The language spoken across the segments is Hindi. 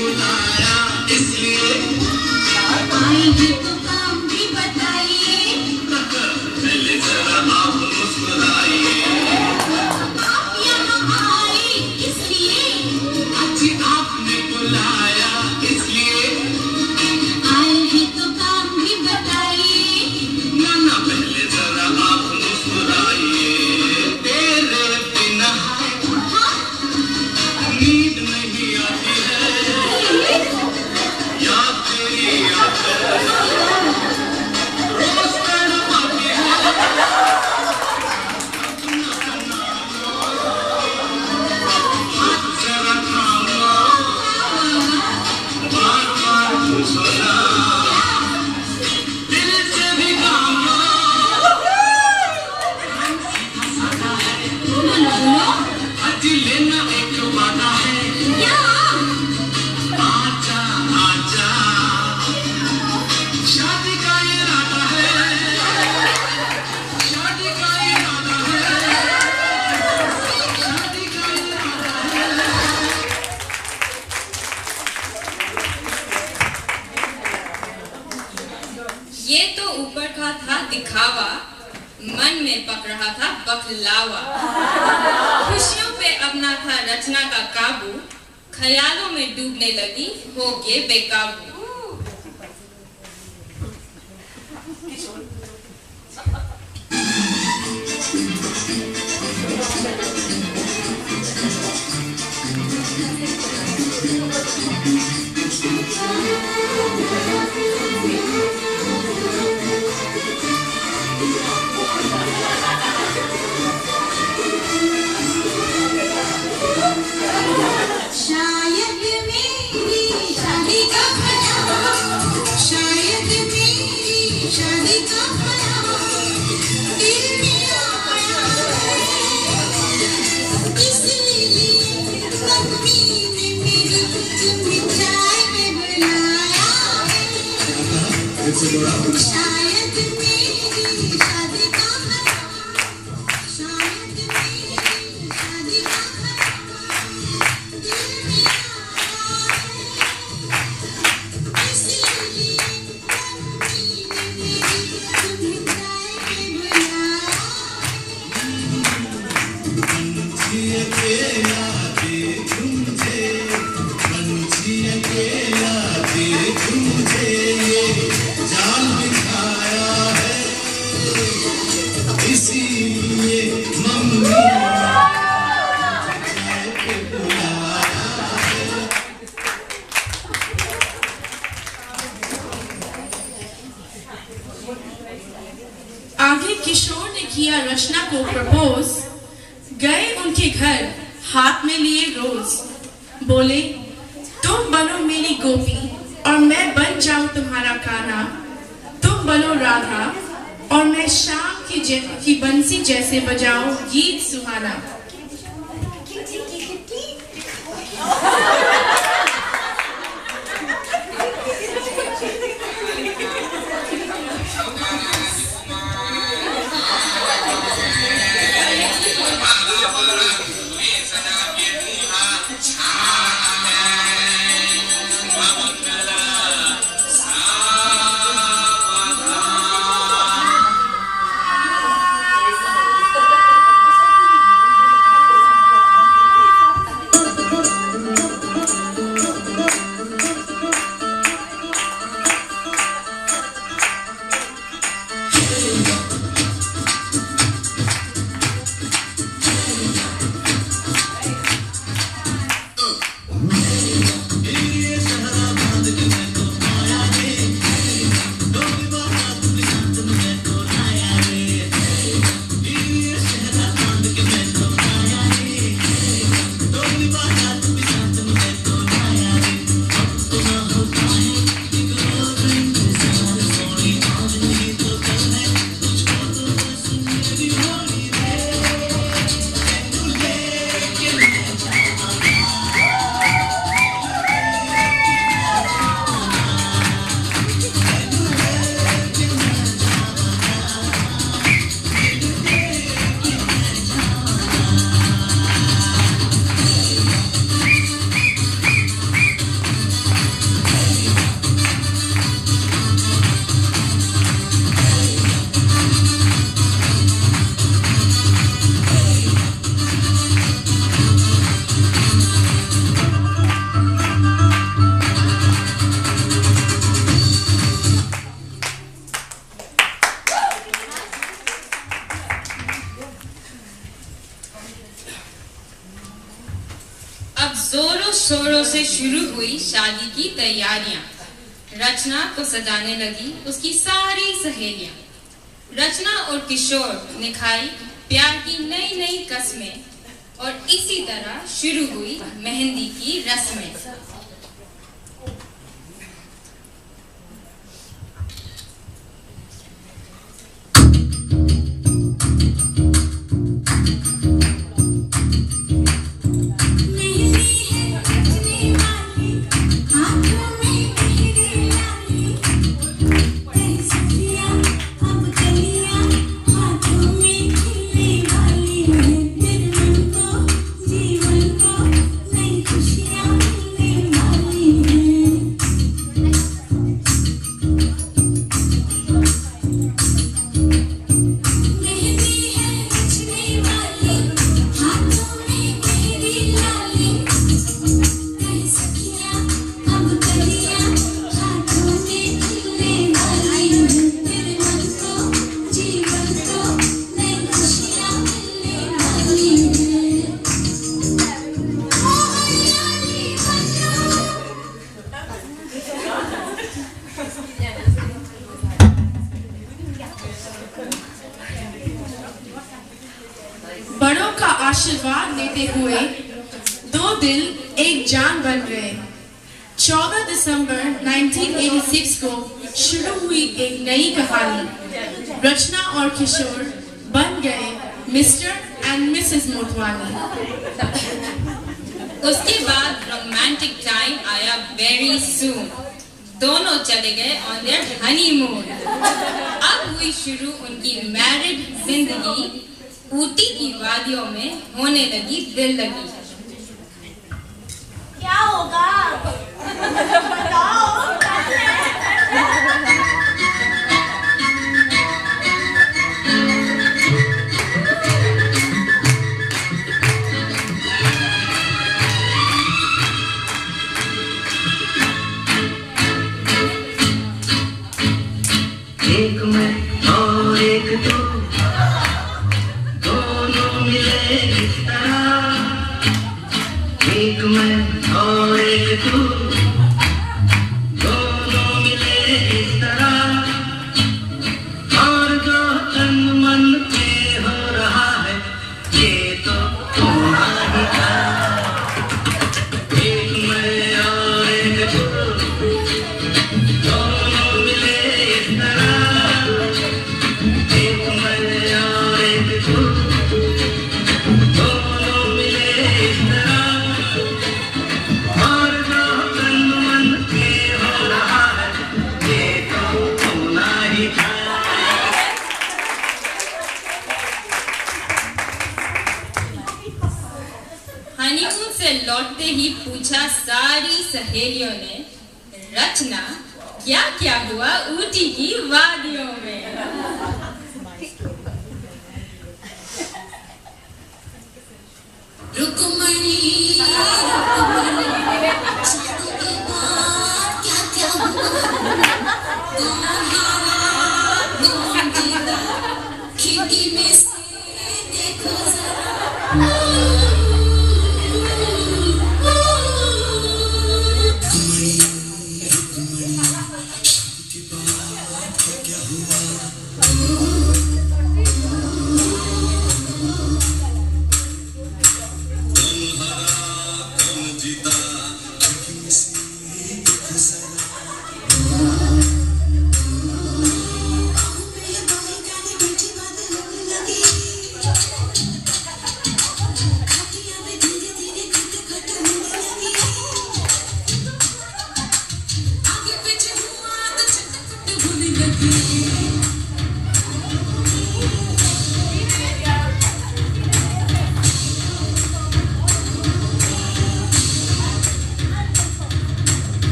बुलाया इसलिए आएंगे तो काम भी बताइए। पहले जरा आप मुस्कुराइए। आप यहाँ आए इसलिए आज आपने बुलाया इसलिए आएंगे तो काम भी बताइए। ना पहले जरा आप मुस्कुराइए। तेरे बिना नींद नहीं आती है, याद तेरी आती है, रोज तड़पाती है। हाथ जरा थामो, बार-बार पूछना, दिल से भी काम लो। आज लेना एक वादा है, आजा आजा, शादी का इरादा है, शादी का इरादा है, शादी का इरादा है। ये तो ऊपर का था दिखावा, मन में पक रहा था बखलावा। खुशियों पे अपना था रचना का काबू, ख्यालों में डूबने लगी हो गए बेकाबू। शायद मेरी शादी का ख्याल, शायद मेरी शादी का ख्याल दिल में आया है। इसलिए मम्मी ने मेरी तुम्हें चाय में बुलाया है। शायद मेरी शादी का ख्याल, शायद मेरी शादी का आगे किशोर ने किया रचना को प्रपोज, गए उनके घर हाथ में लिए रोज, बोले तुम बनो मेरी गोपी और मैं बन जाऊं तुम्हारा कान्हा, तुम बनो राधा और मैं शाम की बंसी जैसे बजाऊं गीत सुहाना। हफ्तों से शुरू हुई शादी की तैयारियां। रचना को सजाने लगी उसकी सारी सहेलियां। रचना और किशोर ने खाई प्यार की नई नई कसमें और इसी तरह शुरू हुई मेहंदी की रस्में। बड़ों का आशीर्वाद लेते हुए दो दिल एक जान बन गए। 14 दिसंबर 1986 को शुरू हुई एक नई कहानी। रचना और किशोर बन गए मिस्टर एंड मिसेस मोटवानी। उसके बाद रोमांटिक टाइम आया वेरी सून। दोनों चले गए ऑन देयर हनीमून। अब हुई शुरू उनकी मैरिड जिंदगी। ऊटी की वादियों में होने लगी दिल लगी। क्या होगा? बताओ। एक मैं और एक तू, दोनों मिले इस तरह। एक मैं और एक तू, दोनों मिले इस तरह। और जो तन मन पे हो रहा है ये तो तुम्हारी था। एक मैं और एक तू, दोनों मिले इस तरह। एक मैं और एक तू, दोनों मिले इस तरह। और जो तन मन पे हो रहा है ये तो होना ही था। हनीमून से लौटते ही पूछा सारी सहेलियों ने, रचना क्या क्या हुआ ऊटी की वादियों में। रुकमणी, शादी के बाद क्या क्या हुआ? कौन हारा, कौन जीता? खिड़की में से देखो जरा।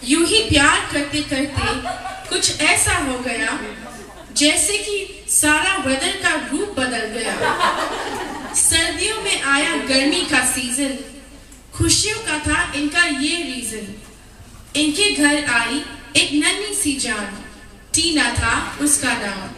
यूं ही प्यार करते करते कुछ ऐसा हो गया जैसे कि सारा वेदर का रूप बदल गया। सर्दियों में आया गर्मी का सीजन, खुशियों का था इनका ये रीजन। इनके घर आई एक नन्ही सी जान, टीना था उसका नाम।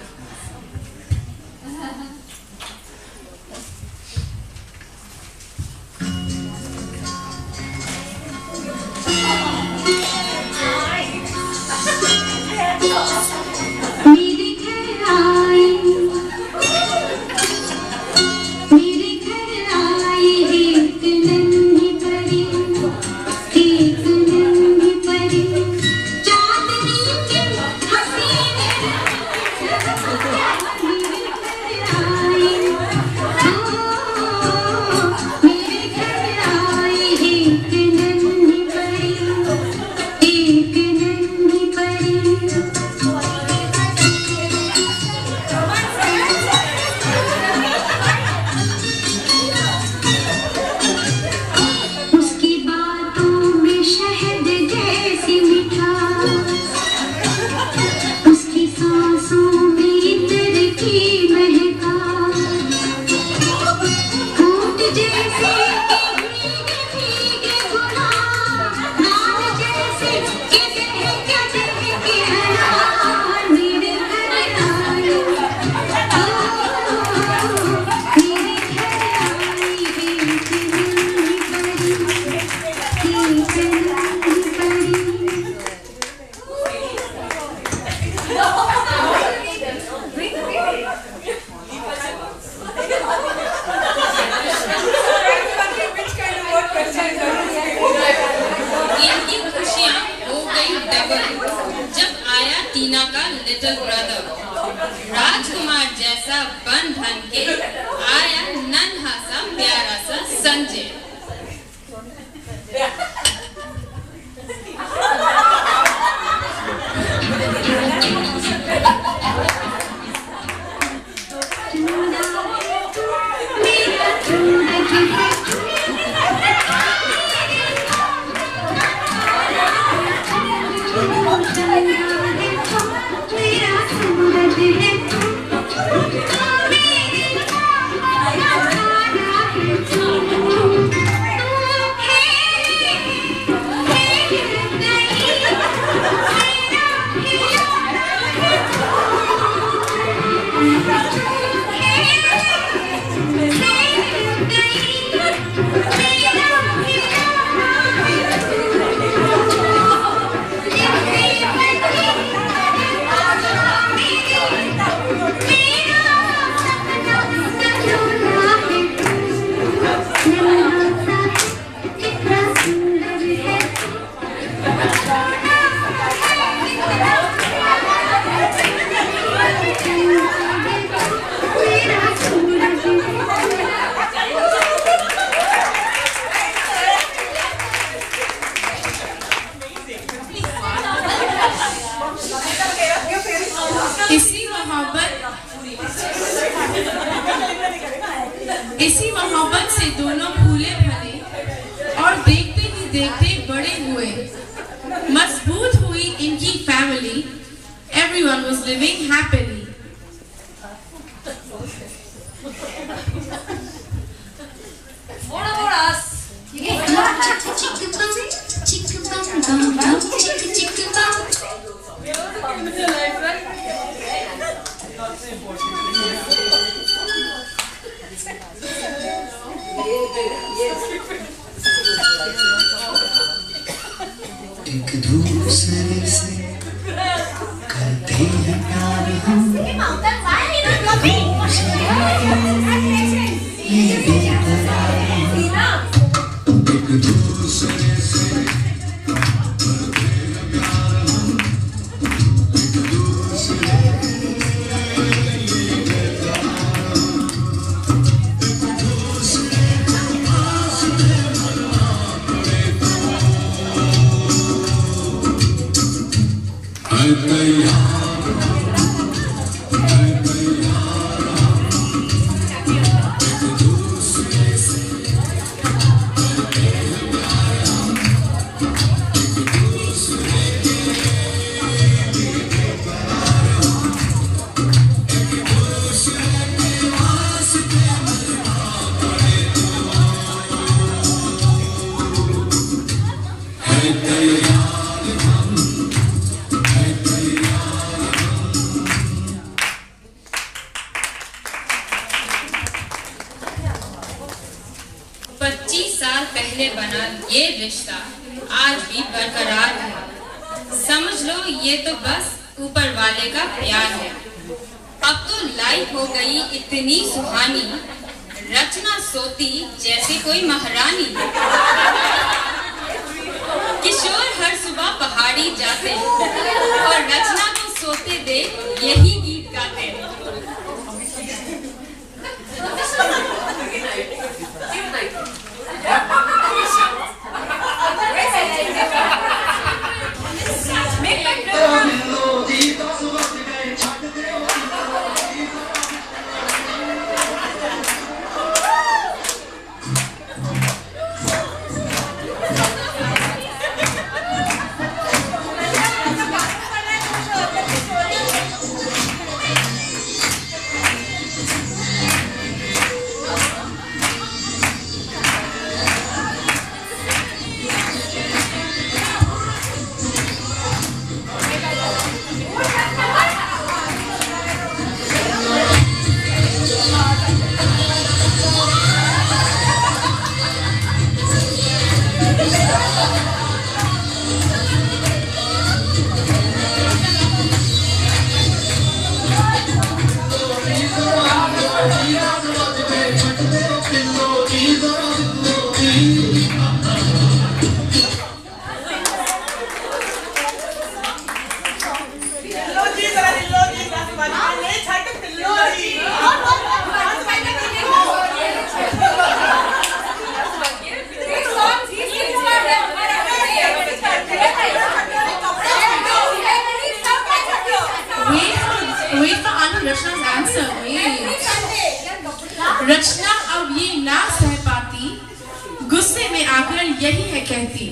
लिटिल ब्रदर राजकुमार जैसा बन ठन के आया नन्हा सा प्यारा सा संजय। इसी मोहब्बत से दोनों फूले फले और देखते ही देखते बड़े हुए। मजबूत हुई इनकी family. Everyone was living happily. एक दूसरे से करते हैं प्यार हम, ये बेकरार हम। एक दूसरे से करते हैं प्यार हम, एक दूसरे पहले बना ये रिश्ता आज भी बरकरार है। समझ लो ये तो बस ऊपर वाले का प्यार है। अब तो लाइफ हो गई इतनी सुहानी, रचना सोती जैसे कोई महारानी। किशोर हर सुबह पहाड़ी जाते और रचना को सोते देख यही गीत गाते। रचना अब ये ना सह पाती, गुस्से में आकर यही है कहती।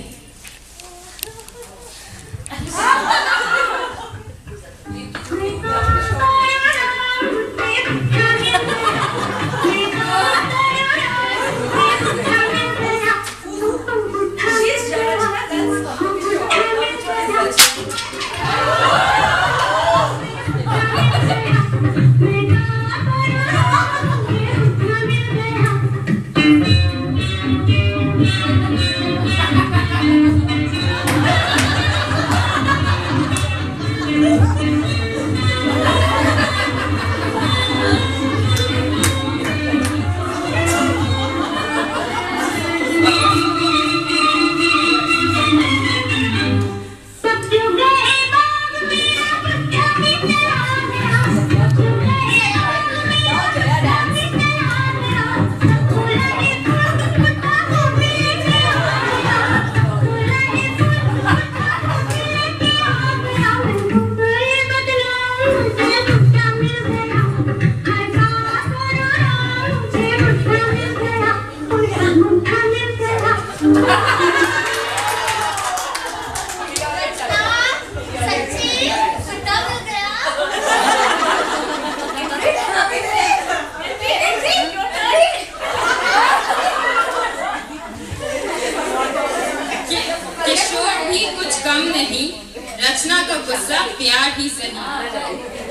रचना का गुस्सा प्यार ही सही,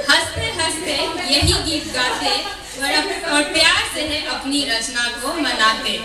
हंसते हंसते यही गीत गाते और प्यार से है अपनी रचना को मनाते।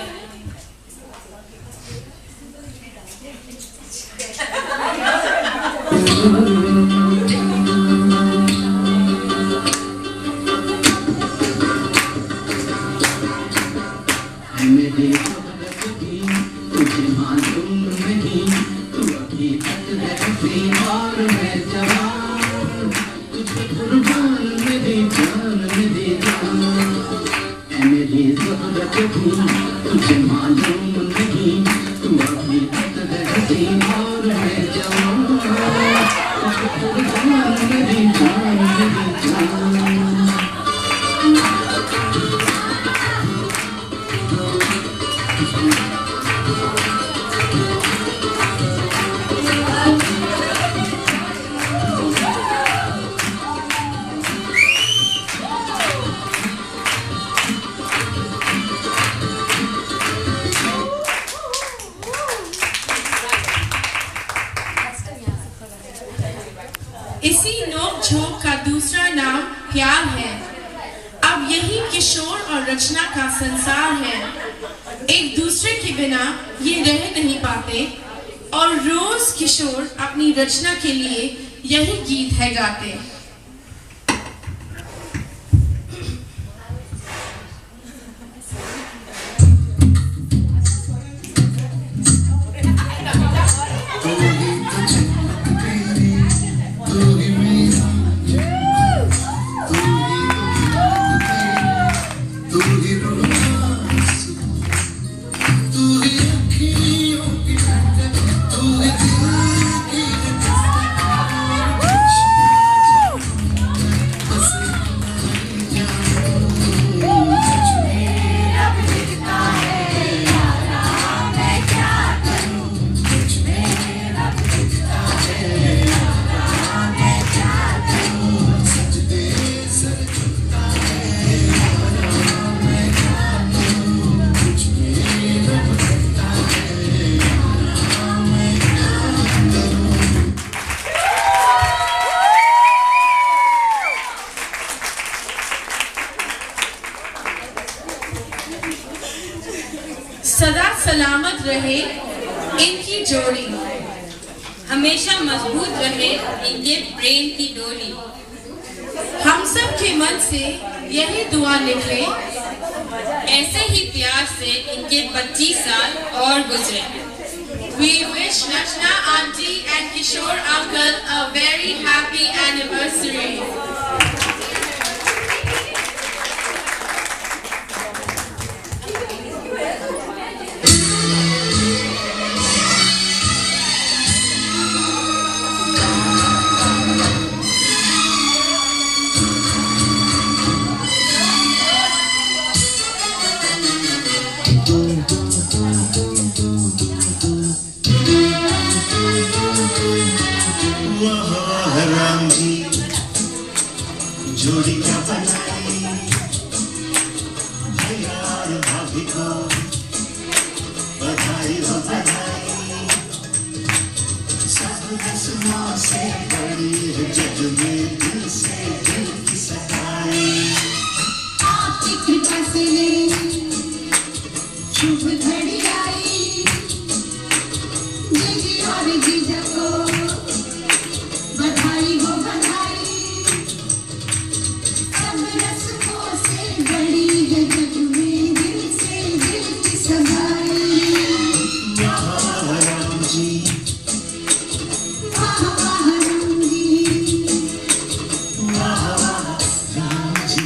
इसी नोक झोंक का दूसरा नाम प्यार है। अब यही किशोर और और रचना का संसार है। एक दूसरे के बिना ये रह नहीं पाते और रोज किशोर अपनी रचना के लिए यही गीत है गाते। सदा सलामत रहे इनकी जोड़ी, हमेशा मजबूत रहे इनके प्रेम की डोरी। हम सब के मन से यही दुआ निकले, ऐसे ही प्यार से इनके 25 साल और गुजरे। We wish Rachna auntie and Kishore uncle a very happy anniversary. Ram ji जोड़ी क्या बनाई, भैया और भाभी को बधाई हो बधाई। सब रस्मों से बड़ी है जग में दिल से दिल की सगाई। आपकी कृपा से शुभ घड़ी आई, जीजी और जीजा को बधाई हो बधाई। सब रस्मों से बड़ी है जग में दिल से दिल की सगाई। वाह राम जी, वाह वाह राम जी, वाह वाह राम जी।